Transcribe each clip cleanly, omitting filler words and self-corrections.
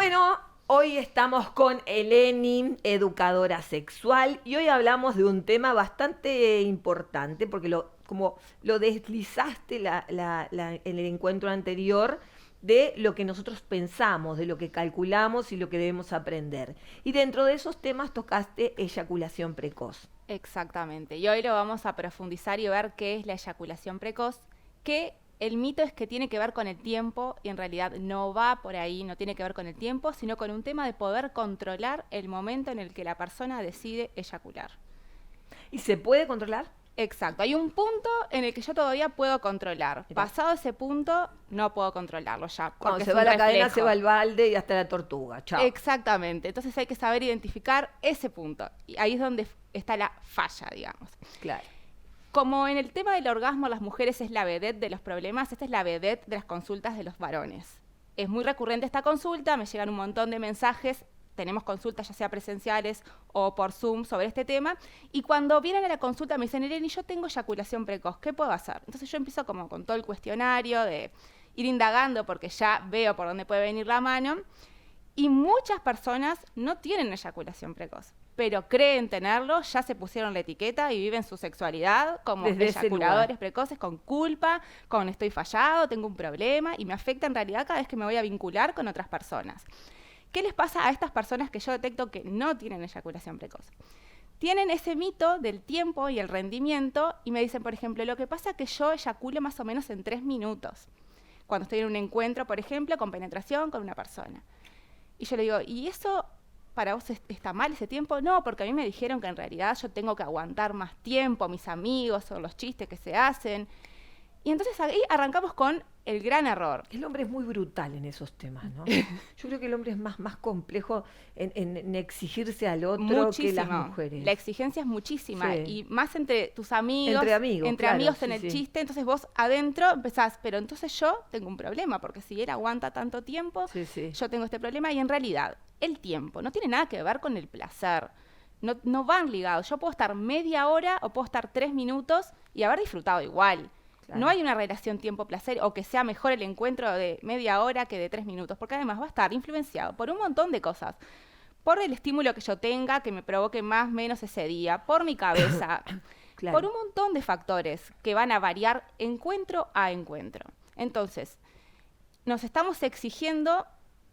Bueno, hoy estamos con Eleni, educadora sexual, y hoy hablamos de un tema bastante importante, porque como lo deslizaste en el encuentro anterior, de lo que nosotros pensamos, de lo que calculamos y lo que debemos aprender. Y dentro de esos temas tocaste eyaculación precoz. Exactamente. Y hoy lo vamos a profundizar y ver qué es la eyaculación precoz, que el mito es que tiene que ver con el tiempo y en realidad no va por ahí, no tiene que ver con el tiempo, sino con un tema de poder controlar el momento en el que la persona decide eyacular. ¿Y se puede controlar? Exacto, hay un punto en el que yo todavía puedo controlar. Mirá. Pasado ese punto, no puedo controlarlo ya. Cuando Porque se es va un la cadena, reflejo. se va el balde y hasta la tortuga. Chao. Exactamente, entonces hay que saber identificar ese punto. Y ahí es donde está la falla, digamos. Claro. Como en el tema del orgasmo las mujeres es la vedette de los problemas, esta es la vedette de las consultas de los varones. Es muy recurrente esta consulta, me llegan un montón de mensajes, tenemos consultas ya sea presenciales o por Zoom sobre este tema, y cuando vienen a la consulta me dicen, Eleni, yo tengo eyaculación precoz, ¿qué puedo hacer? Entonces yo empiezo como con todo el cuestionario de ir indagando porque ya veo por dónde puede venir la mano, y muchas personas no tienen eyaculación precoz, pero creen tenerlo, ya se pusieron la etiqueta y viven su sexualidad como Desde ese eyaculadores lugar. precoces, con culpa, con estoy fallado, tengo un problema y me afecta en realidad cada vez que me voy a vincular con otras personas. ¿Qué les pasa a estas personas que yo detecto que no tienen eyaculación precoz? Tienen ese mito del tiempo y el rendimiento y me dicen, por ejemplo, lo que pasa es que yo eyaculo más o menos en 3 minutos, cuando estoy en un encuentro, por ejemplo, con penetración con una persona. Y yo le digo, ¿y eso para vos está mal ese tiempo? No, porque a mí me dijeron que en realidad yo tengo que aguantar más tiempo, mis amigos o los chistes que se hacen. Y entonces ahí arrancamos con el gran error. El hombre es muy brutal en esos temas, ¿no? Yo creo que el hombre es más complejo en exigirse al otro Muchísimo. que las mujeres. La exigencia es muchísima. Sí. Y más entre tus amigos. Entre amigos, claro, amigos en sí, el sí. chiste. Entonces vos adentro empezás, pero entonces yo tengo un problema, porque si él aguanta tanto tiempo, Sí, sí. yo tengo este problema. Y en realidad, el tiempo no tiene nada que ver con el placer. No van ligados. Yo puedo estar media hora o puedo estar 3 minutos y haber disfrutado igual. Claro. No hay una relación tiempo-placer o que sea mejor el encuentro de media hora que de 3 minutos, porque además va a estar influenciado por un montón de cosas. Por el estímulo que yo tenga, que me provoque más o menos ese día, por mi cabeza, Claro. por un montón de factores que van a variar encuentro a encuentro. Entonces, nos estamos exigiendo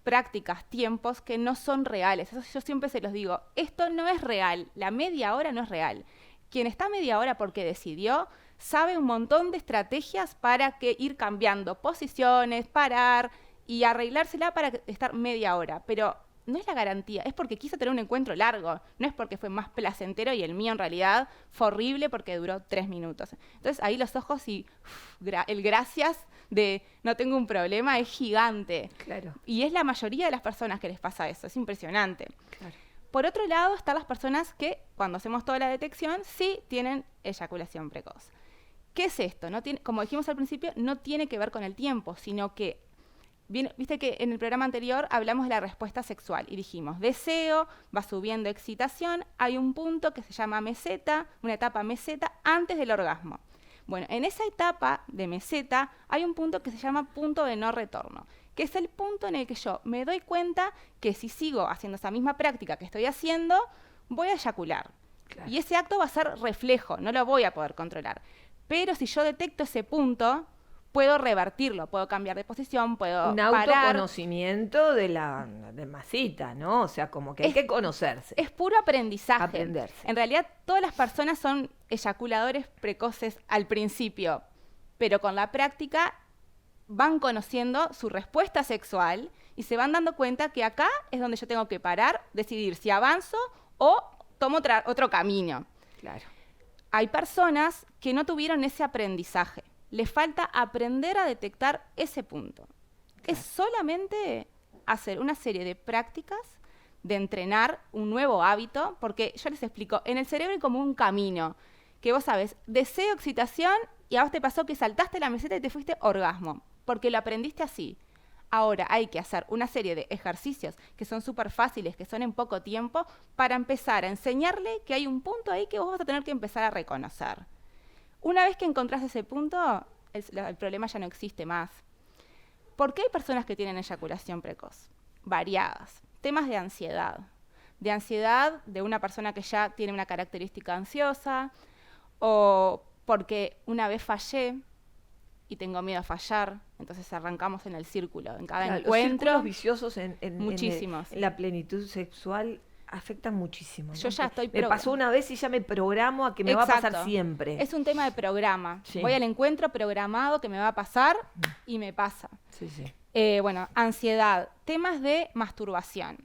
prácticas, tiempos que no son reales. Eso yo siempre se los digo, esto no es real, la media hora no es real. Quien está media hora porque decidió, sabe un montón de estrategias para que ir cambiando posiciones, parar y arreglársela para estar media hora. Pero no es la garantía, es porque quiso tener un encuentro largo, no es porque fue más placentero y el mío en realidad fue horrible porque duró 3 minutos. Entonces ahí los ojos y el gracias de no tengo un problema es gigante. Claro. Y es la mayoría de las personas que les pasa eso, es impresionante. Claro. Por otro lado, están las personas que, cuando hacemos toda la detección, sí tienen eyaculación precoz. ¿Qué es esto? No tiene, como dijimos al principio, no tiene que ver con el tiempo, sino que, viste que en el programa anterior hablamos de la respuesta sexual y dijimos, deseo, va subiendo excitación, hay un punto que se llama meseta, una etapa meseta antes del orgasmo. Bueno, en esa etapa de meseta hay un punto que se llama punto de no retorno, que es el punto en el que yo me doy cuenta que si sigo haciendo esa misma práctica que estoy haciendo, voy a eyacular. Claro. Y ese acto va a ser reflejo, no lo voy a poder controlar. Pero si yo detecto ese punto, puedo revertirlo, puedo cambiar de posición, puedo un parar. Autoconocimiento de masita, ¿no? O sea, como que hay que conocerse. Es puro aprendizaje. Aprenderse. En realidad, todas las personas son eyaculadores precoces al principio, pero con la práctica van conociendo su respuesta sexual y se van dando cuenta que acá es donde yo tengo que parar, decidir si avanzo o tomo otro camino. Claro. Hay personas que no tuvieron ese aprendizaje. Les falta aprender a detectar ese punto. Claro. Es solamente hacer una serie de prácticas, de entrenar un nuevo hábito, porque yo les explico, en el cerebro hay como un camino, que vos sabés, deseo, excitación, y a vos te pasó que saltaste la meseta y te fuiste orgasmo, porque lo aprendiste así. Ahora hay que hacer una serie de ejercicios que son súper fáciles, que son en poco tiempo, para empezar a enseñarle que hay un punto ahí que vos vas a tener que empezar a reconocer. Una vez que encontrás ese punto, el problema ya no existe más. ¿Por qué hay personas que tienen eyaculación precoz? variadas. Temas de ansiedad de una persona que ya tiene una característica ansiosa, o porque una vez fallé y tengo miedo a fallar, entonces arrancamos en el círculo, en cada encuentro. Los círculos viciosos muchísimos. en la plenitud sexual afectan muchísimo, ¿no? Yo ya estoy... Me pasó una vez y ya me programo a que me va a pasar siempre. Es un tema de programa. Sí. Voy al encuentro programado que me va a pasar y me pasa. Sí, sí. Ansiedad, temas de masturbación.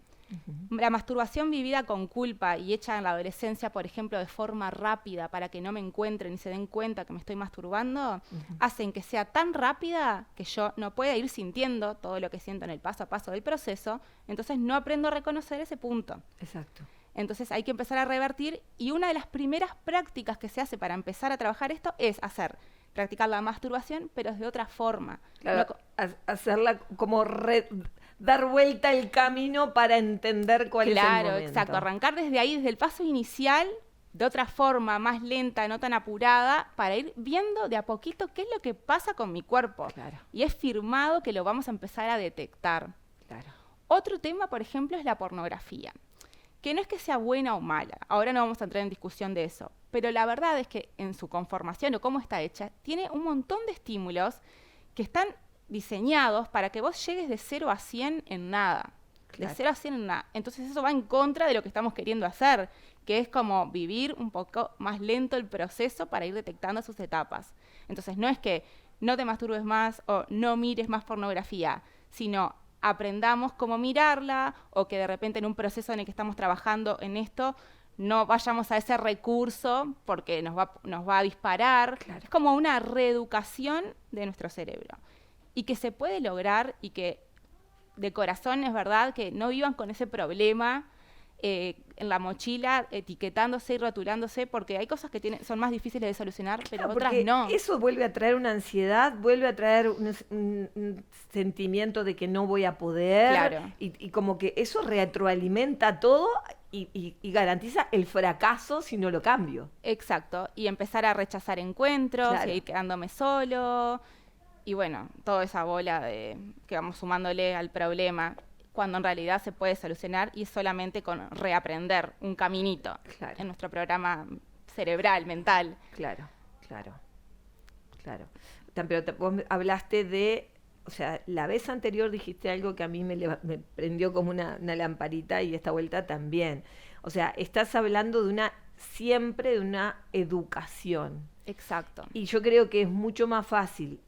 La masturbación vivida con culpa y hecha en la adolescencia, por ejemplo, de forma rápida para que no me encuentren y se den cuenta que me estoy masturbando, hacen que sea tan rápida que yo no pueda ir sintiendo todo lo que siento en el paso a paso del proceso, entonces no aprendo a reconocer ese punto. Exacto. Entonces hay que empezar a revertir, y una de las primeras prácticas que se hace para empezar a trabajar esto es practicar la masturbación, pero de otra forma. Claro, hacerla como dar vuelta el camino para entender cuál es el momento. Claro, exacto. Arrancar desde ahí, desde el paso inicial, de otra forma, más lenta, no tan apurada, para ir viendo de a poquito qué es lo que pasa con mi cuerpo. Claro. Y es firmado que lo vamos a empezar a detectar. Claro. Otro tema, por ejemplo, es la pornografía. Que no es que sea buena o mala, ahora no vamos a entrar en discusión de eso, pero la verdad es que en su conformación o cómo está hecha, tiene un montón de estímulos que están diseñados para que vos llegues de 0 a 100 en nada. Claro. De 0 a 100 en nada. Entonces eso va en contra de lo que estamos queriendo hacer, que es como vivir un poco más lento el proceso para ir detectando sus etapas. Entonces no es que no te masturbes más o no mires más pornografía, sino aprendamos cómo mirarla, o que de repente en un proceso en el que estamos trabajando en esto no vayamos a ese recurso porque nos va a disparar. Claro. Es como una reeducación de nuestro cerebro. Y que se puede lograr, y que de corazón es verdad que no vivan con ese problema en la mochila, etiquetándose y rotulándose, porque hay cosas que son más difíciles de solucionar, pero otras no. Eso vuelve a traer una ansiedad, vuelve a traer un sentimiento de que no voy a poder. Claro. Y como que eso retroalimenta todo y garantiza el fracaso si no lo cambio. Exacto. Y empezar a rechazar encuentros, Claro. y ir quedándome solo. Y bueno, toda esa bola que vamos sumándole al problema, cuando en realidad se puede solucionar y solamente con reaprender un caminito. Claro. En nuestro programa cerebral, mental. Claro. Pero vos hablaste de, o sea, la vez anterior dijiste algo que a mí me prendió como una lamparita, y esta vuelta también. O sea, estás hablando siempre de una educación. Exacto. Y yo creo que es mucho más fácil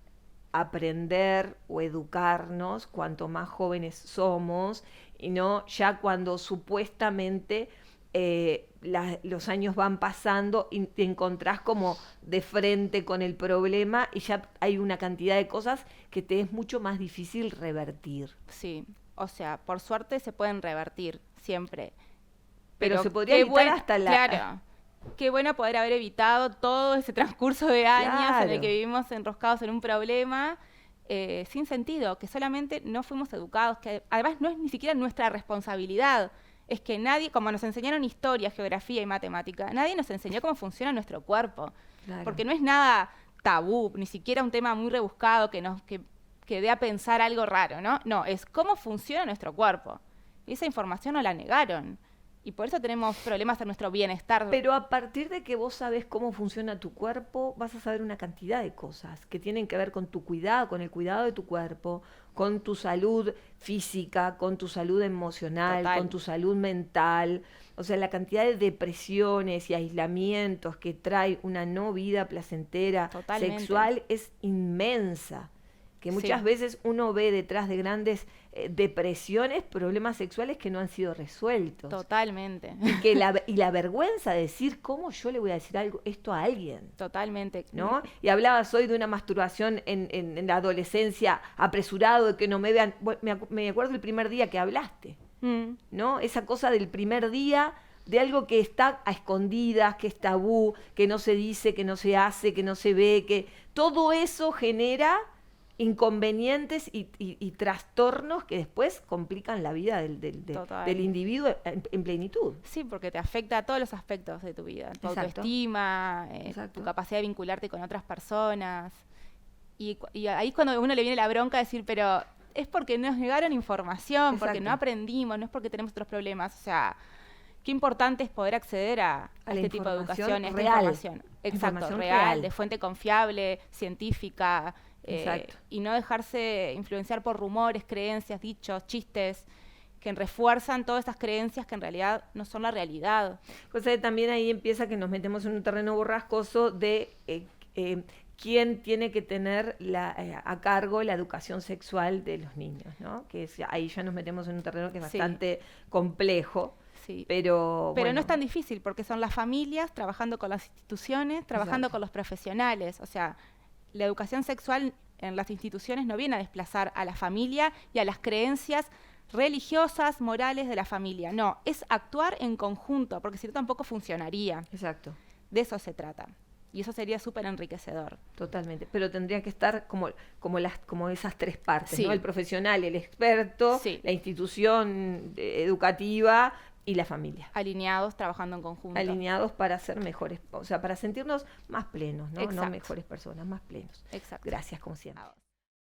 aprender o educarnos cuanto más jóvenes somos, y no ya cuando supuestamente los años van pasando y te encontrás como de frente con el problema, y ya hay una cantidad de cosas que te es mucho más difícil revertir. Sí, o sea, por suerte se pueden revertir siempre. Pero se podría evitar hasta la... Claro. Qué bueno poder haber evitado todo ese transcurso de años en el que vivimos enroscados en un problema sin sentido, que solamente no fuimos educados, que además no es ni siquiera nuestra responsabilidad. Es que nadie, como nos enseñaron historia, geografía y matemática, nadie nos enseñó cómo funciona nuestro cuerpo. Claro. Porque no es nada tabú, ni siquiera un tema muy rebuscado que dé a pensar algo raro, ¿no? No, es cómo funciona nuestro cuerpo. Y esa información nos la negaron. Y por eso tenemos problemas en nuestro bienestar. Pero a partir de que vos sabés cómo funciona tu cuerpo, vas a saber una cantidad de cosas que tienen que ver con tu cuidado, con el cuidado de tu cuerpo, con tu salud física, con tu salud emocional, Total. Con tu salud mental. O sea, la cantidad de depresiones y aislamientos que trae una no vida placentera, Totalmente. Sexual, es inmensa. Que muchas veces uno ve detrás de grandes depresiones, problemas sexuales que no han sido resueltos. Totalmente. Y la vergüenza de decir, ¿cómo yo le voy a decir esto a alguien? Totalmente. ¿No? Y hablabas hoy de una masturbación en la adolescencia, apresurado, de que no me vean. Me acuerdo el primer día que hablaste, ¿no? Esa cosa del primer día, de algo que está a escondidas, que es tabú, que no se dice, que no se hace, que no se ve, que todo eso genera inconvenientes y trastornos que después complican la vida del individuo en plenitud. Sí, porque te afecta a todos los aspectos de tu vida, tu autoestima, tu capacidad de vincularte con otras personas. Y ahí es cuando a uno le viene la bronca de decir, pero es porque nos negaron información, porque Exacto. no aprendimos, no es porque tenemos otros problemas. O sea, qué importante es poder acceder a la este tipo de información educación, a esta real. información. Exacto, Información real, real. de fuente confiable, científica, Exacto. y no dejarse influenciar por rumores, creencias, dichos, chistes, que refuerzan todas estas creencias que en realidad no son la realidad. Cosa que también ahí empieza que nos metemos en un terreno borrascoso de quién tiene que tener a cargo la educación sexual de los niños, ¿no? Que ahí ya nos metemos en un terreno que es Sí. bastante complejo, Sí. pero Pero bueno, no es tan difícil porque son las familias trabajando con las instituciones, trabajando Exacto. con los profesionales. O sea, la educación sexual en las instituciones no viene a desplazar a la familia y a las creencias religiosas, morales de la familia. No, es actuar en conjunto, porque si no tampoco funcionaría. Exacto. De eso se trata. Y eso sería súper enriquecedor. Totalmente, pero tendría que estar como esas tres partes, Sí. ¿no? El profesional, el experto, Sí. la institución educativa y la familia. Alineados, trabajando en conjunto. Alineados para ser mejores, o sea, para sentirnos más plenos, ¿no? No Exacto. mejores personas, más plenos. Exacto. Gracias, como siempre. A vos.